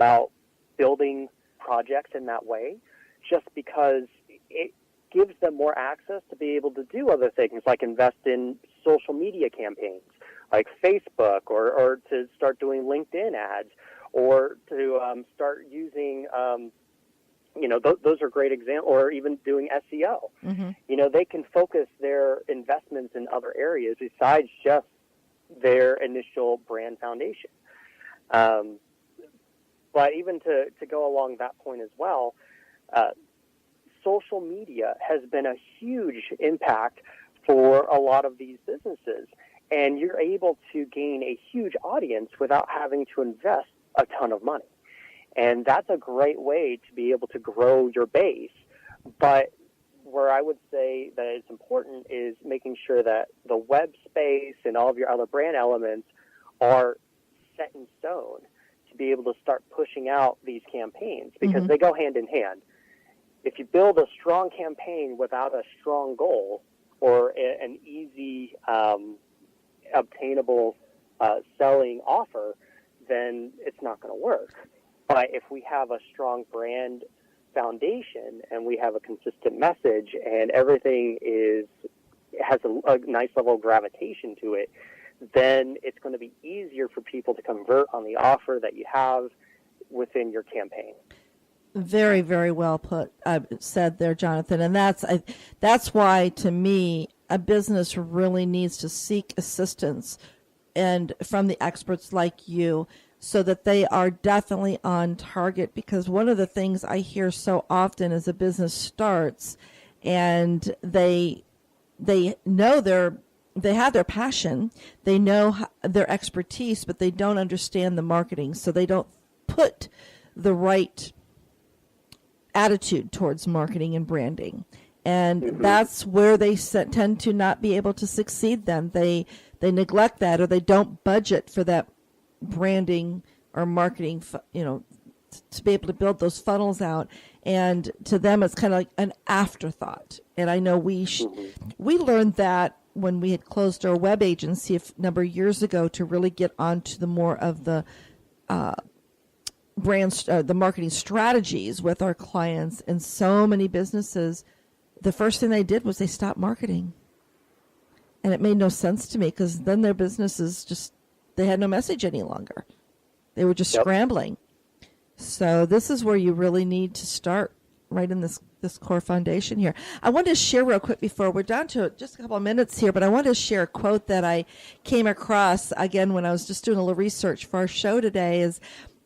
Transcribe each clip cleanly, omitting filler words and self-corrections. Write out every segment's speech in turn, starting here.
about building projects in that way, just because it gives them more access to be able to do other things like invest in social media campaigns like Facebook, or to start doing LinkedIn ads, or to start using, those are great examples, or even doing SEO. Mm-hmm. They can focus their investments in other areas besides just their initial brand foundation. But even to go along that point as well, social media has been a huge impact for a lot of these businesses. And you're able to gain a huge audience without having to invest a ton of money. And that's a great way to be able to grow your base. But where I would say that it's important is making sure that the web space and all of your other brand elements are set in stone to be able to start pushing out these campaigns, because they go hand in hand. If you build a strong campaign without a strong goal or an easy obtainable selling offer, then it's not going to work. But if we have a strong brand foundation and we have a consistent message and everything has a nice level of gravitation to it, then it's going to be easier for people to convert on the offer that you have within your campaign. Very, very well put, said there, Jonathan. And that's why, to me, a business really needs to seek assistance and from the experts like you, so that they are definitely on target. Because one of the things I hear so often is a business starts and they know they have their passion, they know their expertise, but they don't understand the marketing. So they don't put the right attitude towards marketing and branding. And that's where they tend to not be able to succeed then. They neglect that, or they don't budget for that branding or marketing, to be able to build those funnels out. And to them, it's kind of like an afterthought. And I know we learned that when we had closed our web agency a number of years ago to really get onto the more of the the marketing strategies with our clients. And so many businesses, the first thing they did was they stopped marketing. And it made no sense to me, because then their businesses they had no message any longer. They were just scrambling. So this is where you really need to start, right in this core foundation here. I wanted to share real quick before we're down to just a couple of minutes here, but I wanted to share a quote that I came across, again, when I was just doing a little research for our show today. Is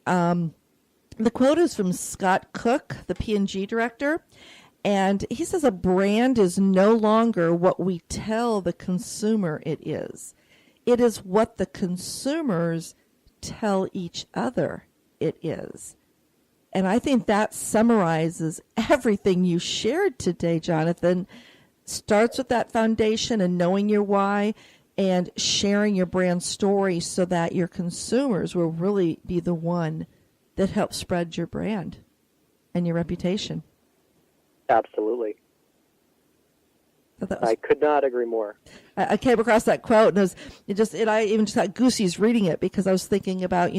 the quote is from Scott Cook, the P&G director. And he says, a brand is no longer what we tell the consumer it is. It is what the consumers tell each other it is. And I think that summarizes everything you shared today, Jonathan. Starts with that foundation and knowing your why and sharing your brand story so that your consumers will really be the one that helps spread your brand and your reputation. Absolutely. I could not agree more. I came across that quote, and I even just got goosies reading it, because I was thinking about,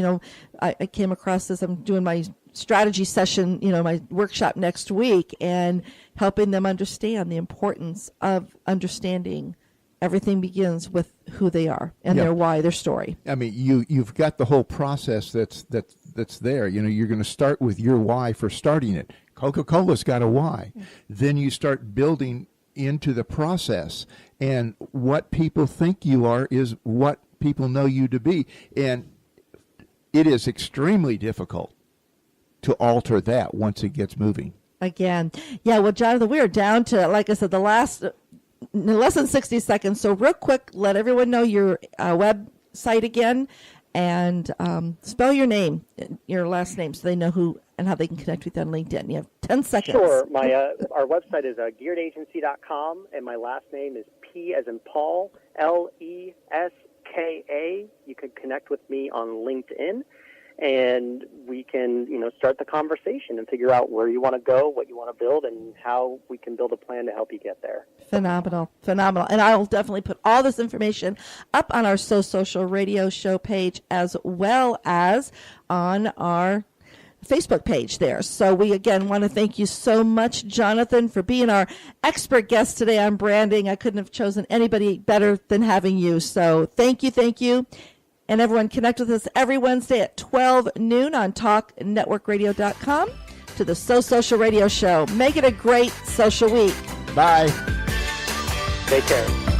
I came across this. I'm doing my strategy session, my workshop next week, and helping them understand the importance of understanding everything begins with who they are and their why, their story. I mean, you've got the whole process that's there. You're going to start with your why for starting it. Coca-Cola's got a why. Then you start building into the process, and what people think you are is what people know you to be. And it is extremely difficult to alter that once it gets moving. Again. Yeah, well, Jonathan, we are down to, like I said, the less than 60 seconds. So real quick, let everyone know your website again, and spell your name, your last name, so they know who and how they can connect with you on LinkedIn. You have 10 seconds. Sure. Our website is gearedagency.com, and my last name is P as in Paul, Leska. You can connect with me on LinkedIn, and we can, start the conversation and figure out where you want to go, what you want to build, and how we can build a plan to help you get there. Phenomenal. And I'll definitely put all this information up on our So Social radio show page, as well as on our Facebook page there. So we again want to thank you so much, Jonathan, for being our expert guest today on branding. I couldn't have chosen anybody better than having you. So thank you, thank you. And everyone, connect with us every Wednesday at 12 noon on talknetworkradio.com to the So Social Radio Show. Make it a great social week. Bye. Take care.